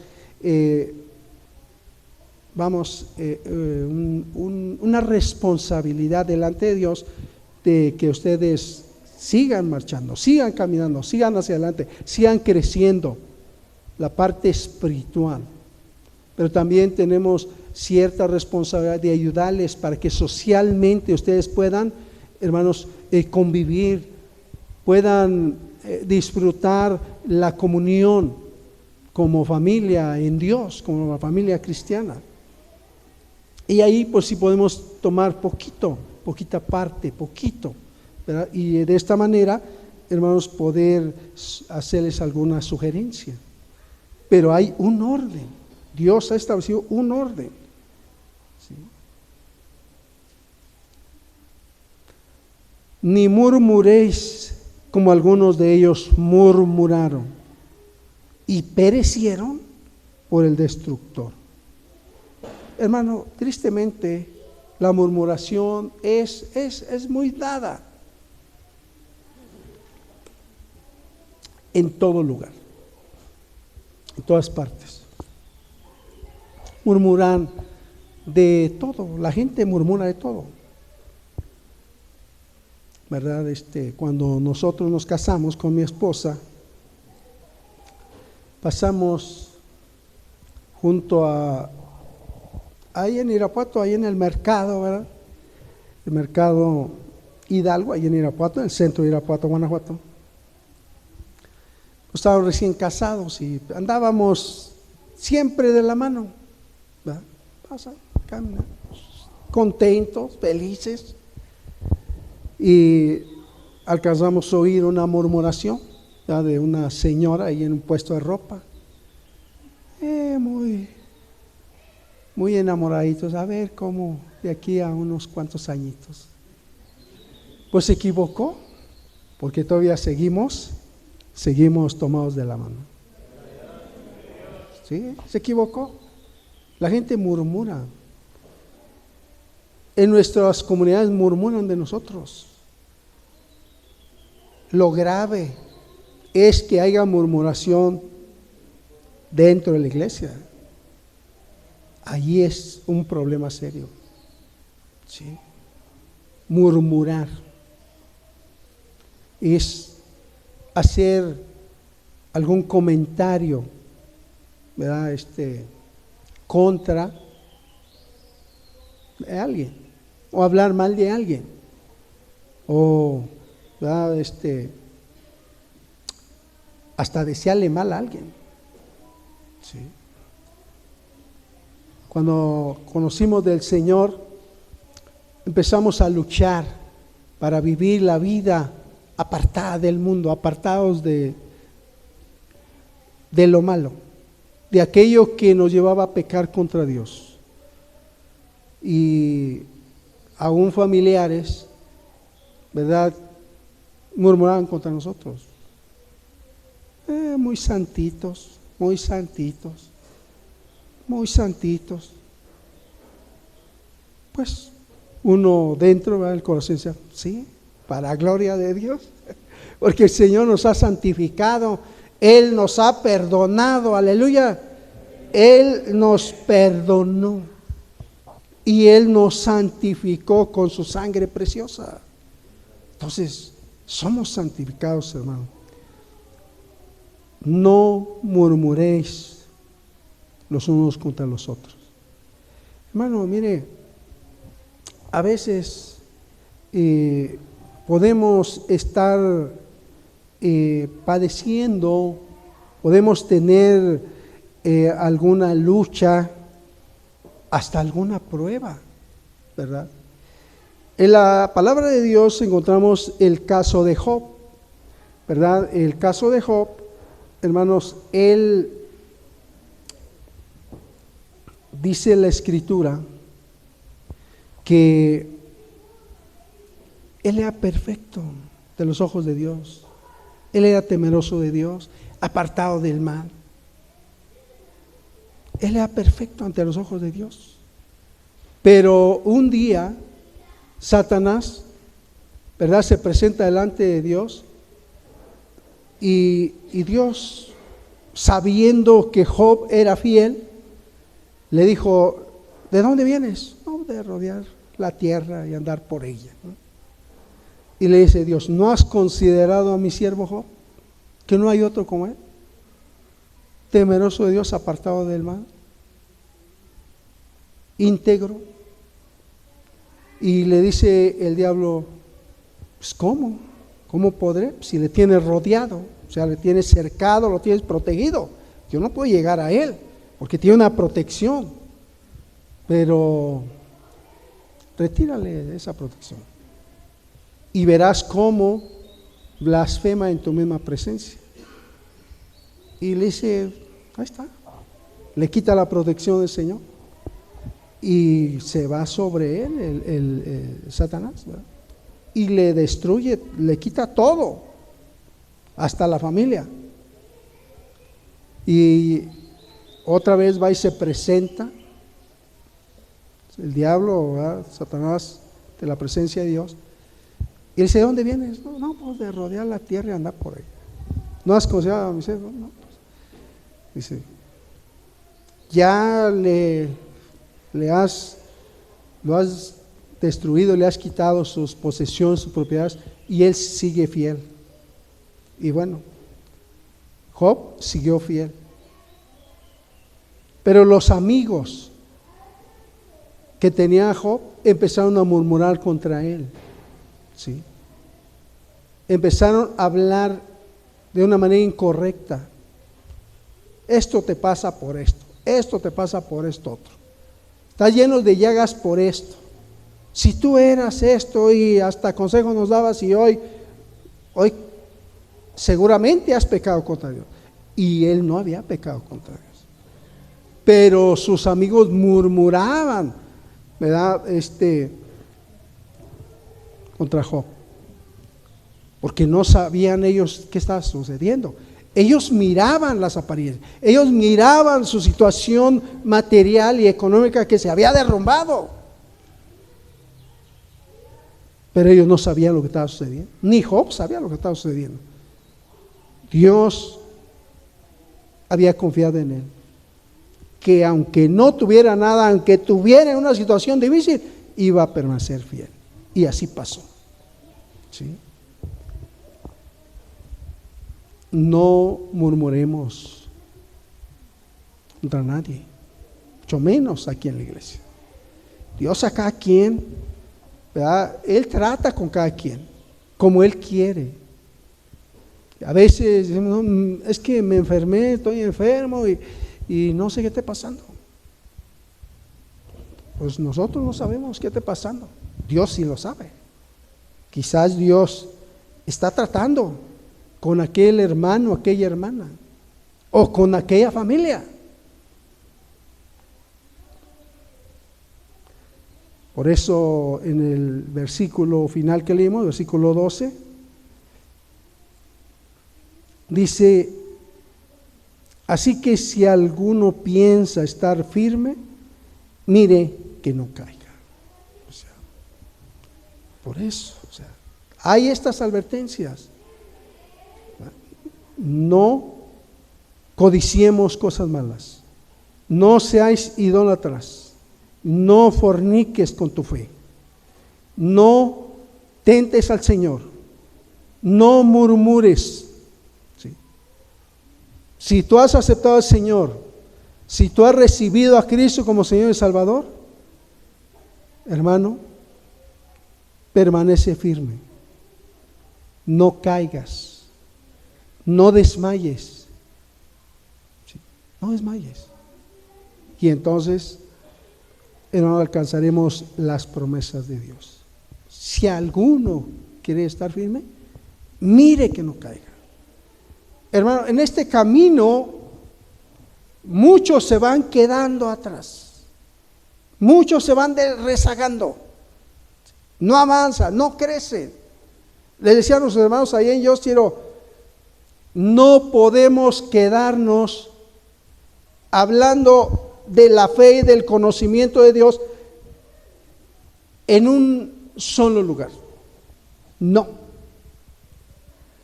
una responsabilidad delante de Dios de que ustedes sigan marchando, sigan caminando, sigan hacia adelante, sigan creciendo la parte espiritual. Pero también tenemos cierta responsabilidad de ayudarles para que socialmente ustedes puedan, hermanos, convivir, puedan disfrutar la comunión como familia en Dios, como una familia cristiana. Y ahí pues sí podemos tomar poquita parte, poquito, ¿verdad? Y de esta manera, hermanos, poder hacerles alguna sugerencia. Pero hay un orden. Dios ha establecido un orden. ¿Sí? Ni murmuréis como algunos de ellos murmuraron y perecieron por el destructor. Hermano, tristemente la murmuración es muy dada en todo lugar, en todas partes. Murmuran de todo, la gente murmura de todo, ¿verdad? Cuando nosotros nos casamos con mi esposa, pasamos junto ahí en Irapuato, ahí en el mercado, ¿verdad? El mercado Hidalgo, ahí en Irapuato, en el centro de Irapuato, Guanajuato. Estábamos recién casados y andábamos siempre de la mano, ¿verdad? Pasa, camina, contentos, felices. Y alcanzamos a oír una murmuración, ¿verdad?, de una señora ahí en un puesto de ropa. Muy enamoraditos, a ver cómo de aquí a unos cuantos añitos. Pues se equivocó, porque todavía seguimos tomados de la mano. Sí, se equivocó. La gente murmura. En nuestras comunidades murmuran de nosotros. Lo grave es que haya murmuración dentro de la iglesia. Allí es un problema serio. ¿Sí? Murmurar es hacer algún comentario, ¿verdad?, contra de alguien, o hablar mal de alguien, o, ¿verdad?, hasta desearle mal a alguien. ¿Sí? Cuando conocimos del Señor, empezamos a luchar para vivir la vida apartada del mundo, apartados de lo malo, de aquello que nos llevaba a pecar contra Dios. Y aún familiares, ¿verdad?, murmuraban contra nosotros. Muy santitos, muy santitos, muy santitos. Pues uno dentro, ¿verdad?, el corazón dice, sí, para gloria de Dios, porque el Señor nos ha santificado, Él nos ha perdonado, aleluya. Él nos perdonó y Él nos santificó con su sangre preciosa. Entonces, somos santificados, hermano. No murmuréis los unos contra los otros. Hermano, mire, a veces podemos estar padeciendo, podemos tener alguna lucha, hasta alguna prueba, ¿verdad? En la palabra de Dios encontramos el caso de Job, ¿verdad? El caso de Job, hermanos, él dice la Escritura que él era perfecto de los ojos de Dios, él era temeroso de Dios, apartado del mal. Él era perfecto ante los ojos de Dios. Pero un día Satanás, ¿verdad?, se presenta delante de Dios y Dios, sabiendo que Job era fiel, le dijo, ¿de dónde vienes? No, de rodear la tierra y andar por ella, ¿no? Y le dice Dios, ¿no has considerado a mi siervo Job? Que no hay otro como él, temeroso de Dios, apartado del mal, íntegro. Y le dice el diablo, pues ¿cómo? ¿Cómo podré? Si le tienes rodeado, o sea, le tienes cercado, lo tienes protegido. Yo no puedo llegar a él, porque tiene una protección. Pero retírale esa protección. Y verás cómo blasfema en tu misma presencia. Y le dice, ahí está. Le quita la protección del Señor. Y se va sobre él el Satanás, ¿verdad? Y le destruye, le quita todo, hasta la familia. Y otra vez va y se presenta el diablo, ¿verdad? Satanás, de la presencia de Dios. Y él dice, ¿de dónde vienes? No, pues de rodear la tierra y andar por ahí. ¿No has considerado a mi siervo? No, pues. Dice, ya lo has destruido, le has quitado sus posesiones, sus propiedades, y él sigue fiel. Y bueno, Job siguió fiel. Pero los amigos que tenía Job empezaron a murmurar contra él. ¿Sí? Empezaron a hablar de una manera incorrecta. Esto te pasa por esto, esto te pasa por esto otro. Está lleno de llagas por esto. Si tú eras esto y hasta consejo nos dabas, y hoy seguramente has pecado contra Dios. Y él no había pecado contra Dios. Pero sus amigos murmuraban, ¿verdad? Contra Job. Porque no sabían ellos qué estaba sucediendo. Ellos miraban las apariencias, ellos miraban su situación material y económica que se había derrumbado. Pero ellos no sabían lo que estaba sucediendo, ni Job sabía lo que estaba sucediendo. Dios había confiado en él, que aunque no tuviera nada, aunque tuviera una situación difícil, iba a permanecer fiel. Y así pasó. ¿Sí? No murmuremos contra nadie, mucho menos aquí en la iglesia. Dios a cada quien, ¿verdad? Él trata con cada quien como Él quiere. A veces no, es que me enfermé, estoy enfermo y no sé qué esté pasando. Pues nosotros no sabemos qué esté pasando. Dios sí lo sabe. Quizás Dios está tratando con aquel hermano, aquella hermana, o con aquella familia. Por eso en el versículo final que leímos, versículo 12, dice, así que si alguno piensa estar firme, mire que no caiga. O sea, por eso, o sea, hay estas advertencias. No codiciemos cosas malas, no seáis idólatras, no forniques con tu fe, no tentes al Señor, no murmures. ¿Sí? Si tú has aceptado al Señor, si tú has recibido a Cristo como Señor y Salvador, hermano, permanece firme, no caigas. No desmayes. ¿Sí? No desmayes. Y entonces, hermano, alcanzaremos las promesas de Dios. Si alguno quiere estar firme, mire que no caiga. Hermano, en este camino, muchos se van quedando atrás. Muchos se van rezagando. No avanzan, no crecen. Les decía a los hermanos ahí en Yo quiero. No podemos quedarnos hablando de la fe y del conocimiento de Dios en un solo lugar. No.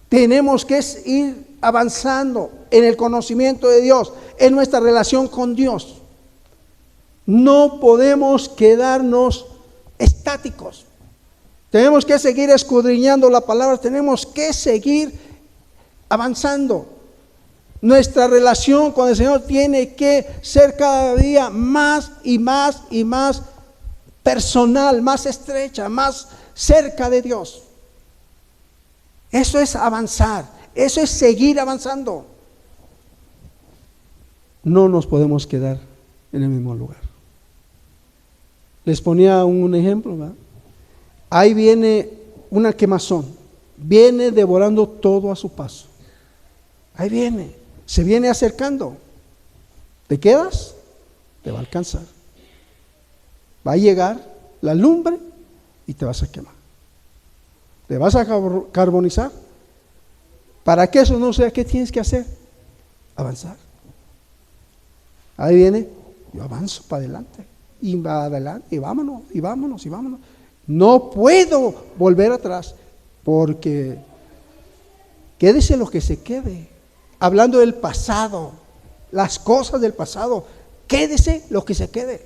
Tenemos que ir avanzando en el conocimiento de Dios, en nuestra relación con Dios. No podemos quedarnos estáticos. Tenemos que seguir escudriñando la palabra, tenemos que seguir avanzando. Nuestra relación con el Señor tiene que ser cada día más y más y más personal, más estrecha, más cerca de Dios. Eso es avanzar, eso es seguir avanzando. No nos podemos quedar en el mismo lugar. Les ponía un ejemplo, ¿verdad? Ahí viene una quemazón, viene devorando todo a su paso. Ahí viene, se viene acercando. ¿Te quedas? Te va a alcanzar. Va a llegar la lumbre y te vas a quemar. Te vas a carbonizar. Para que eso no sea, ¿qué tienes que hacer? Avanzar. Ahí viene, yo avanzo para adelante, y va adelante, y vámonos, y vámonos, y vámonos. No puedo volver atrás, porque quédese lo que se quede. Hablando del pasado, las cosas del pasado, quédese lo que se quede.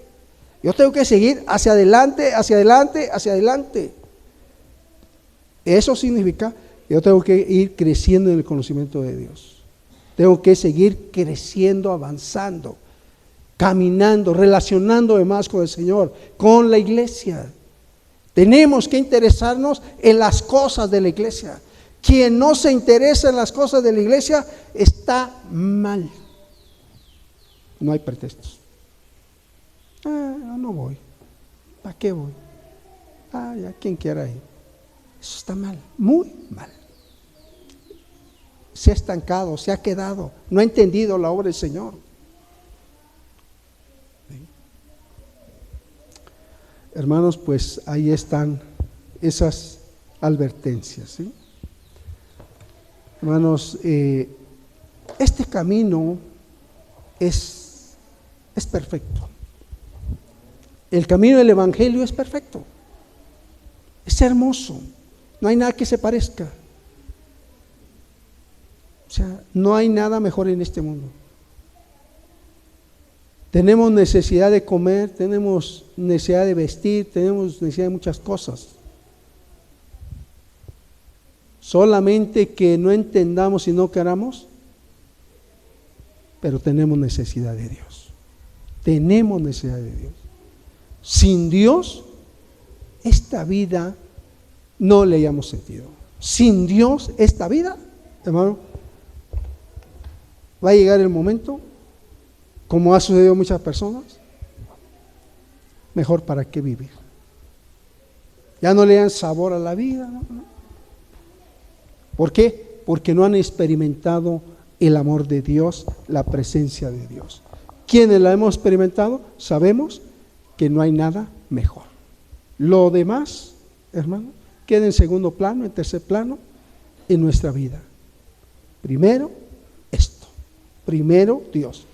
Yo tengo que seguir hacia adelante, hacia adelante, hacia adelante. Eso significa que yo tengo que ir creciendo en el conocimiento de Dios. Tengo que seguir creciendo, avanzando, caminando, relacionándome más con el Señor, con la iglesia. Tenemos que interesarnos en las cosas de la iglesia. Quien no se interesa en las cosas de la iglesia está mal. No hay pretextos. No voy. ¿Para qué voy? Ya quien quiera ir. Eso está mal, muy mal. Se ha estancado, se ha quedado, no ha entendido la obra del Señor. Hermanos, pues ahí están esas advertencias, ¿sí? Hermanos, este camino es perfecto. El camino del Evangelio es perfecto. Es hermoso. No hay nada que se parezca. O sea, no hay nada mejor en este mundo. Tenemos necesidad de comer, tenemos necesidad de vestir, tenemos necesidad de muchas cosas. Solamente que no entendamos y no queramos, pero tenemos necesidad de Dios. Tenemos necesidad de Dios. Sin Dios, esta vida no le hayamos sentido. Sin Dios, esta vida, hermano, va a llegar el momento, como ha sucedido a muchas personas, mejor para qué vivir. Ya no le dan sabor a la vida, ¿no? ¿Por qué? Porque no han experimentado el amor de Dios, la presencia de Dios. Quienes la hemos experimentado, sabemos que no hay nada mejor. Lo demás, hermano, queda en segundo plano, en tercer plano, en nuestra vida. Primero esto, primero Dios,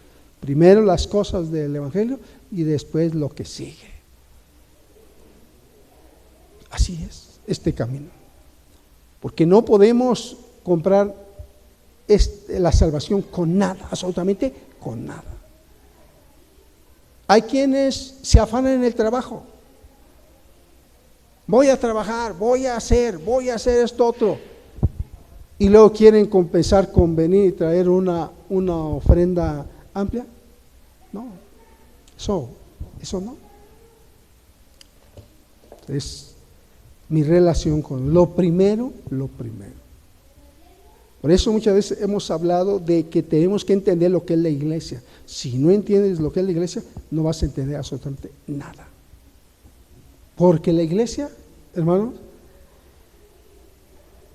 primero las cosas del Evangelio y después lo que sigue. Así es este camino. Porque no podemos comprar la salvación con nada, absolutamente con nada. Hay quienes se afanan en el trabajo. Voy a trabajar, voy a hacer esto otro. Y luego quieren compensar con venir y traer una ofrenda amplia. No, eso no. Es mi relación con lo primero. Por eso muchas veces hemos hablado de que tenemos que entender lo que es la iglesia. Si no entiendes lo que es la iglesia, no vas a entender absolutamente nada. Porque la iglesia, hermanos,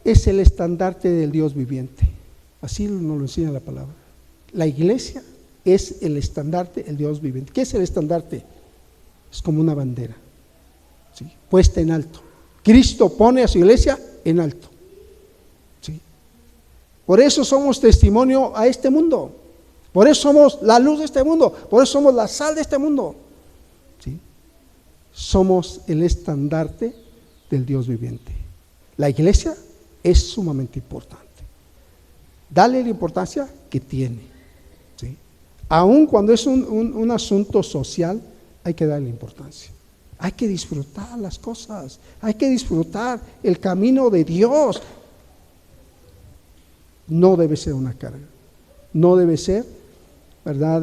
es el estandarte del Dios viviente. Así nos lo enseña la palabra. La iglesia es el estandarte, el Dios viviente. ¿Qué es el estandarte? Es como una bandera, ¿sí?, puesta en alto. Cristo pone a su iglesia en alto, ¿sí? Por eso somos testimonio a este mundo. Por eso somos la luz de este mundo. Por eso somos la sal de este mundo, ¿sí? Somos el estandarte del Dios viviente. La iglesia es sumamente importante. Dale la importancia que tiene, ¿sí? Aun cuando es un asunto social, hay que darle importancia. Hay que disfrutar las cosas, hay que disfrutar el camino de Dios. No debe ser una carga, no debe ser, ¿verdad?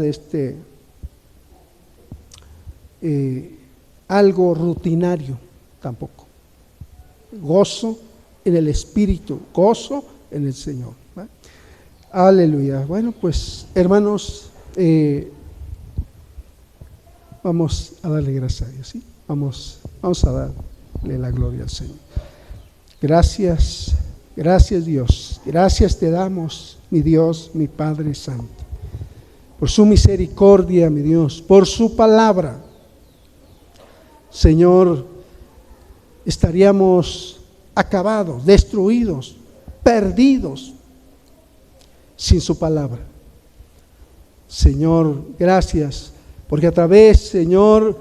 Algo rutinario tampoco. Gozo en el Espíritu, gozo en el Señor. ¿Vale? Aleluya. Bueno, pues hermanos, vamos a darle gracias a Dios, ¿sí? Vamos a darle la gloria al Señor. Gracias Dios, gracias te damos, mi Dios, mi Padre Santo, por su misericordia, mi Dios, por su palabra. Señor, estaríamos acabados, destruidos, perdidos sin su palabra. Señor, gracias, porque a través, Señor,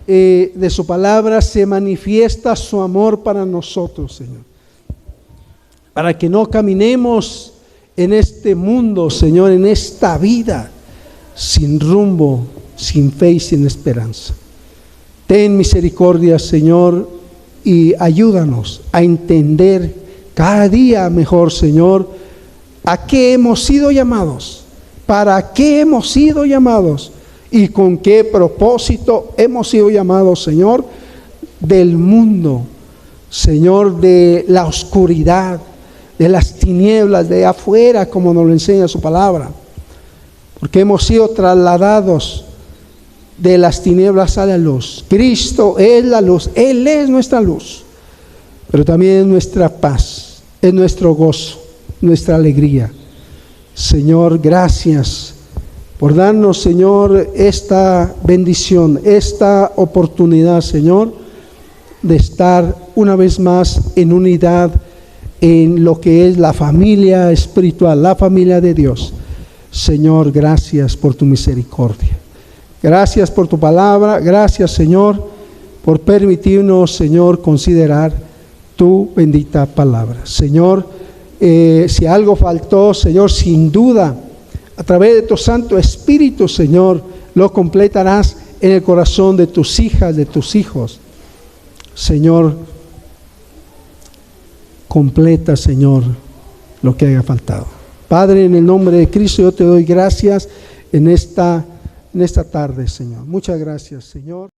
de su palabra se manifiesta su amor para nosotros, Señor. Para que no caminemos en este mundo, Señor, en esta vida, sin rumbo, sin fe y sin esperanza. Ten misericordia, Señor, y ayúdanos a entender cada día mejor, Señor, a qué hemos sido llamados, para qué hemos sido llamados y con qué propósito hemos sido llamados, Señor, del mundo, Señor, de la oscuridad, de las tinieblas de afuera, como nos lo enseña su palabra, porque hemos sido trasladados de las tinieblas a la luz. Cristo es la luz, Él es nuestra luz, pero también es nuestra paz, es nuestro gozo, nuestra alegría. Señor, gracias por darnos, Señor, esta bendición, esta oportunidad, Señor, de estar una vez más en unidad en lo que es la familia espiritual, la familia de Dios. Señor, gracias por tu misericordia. Gracias por tu palabra. Gracias, Señor, por permitirnos, Señor, considerar tu bendita palabra. Señor, si algo faltó, Señor, sin duda, a través de tu Santo Espíritu, Señor, lo completarás en el corazón de tus hijas, de tus hijos. Señor, completa, Señor, lo que haya faltado. Padre, en el nombre de Cristo, yo te doy gracias en esta tarde, Señor. Muchas gracias, Señor.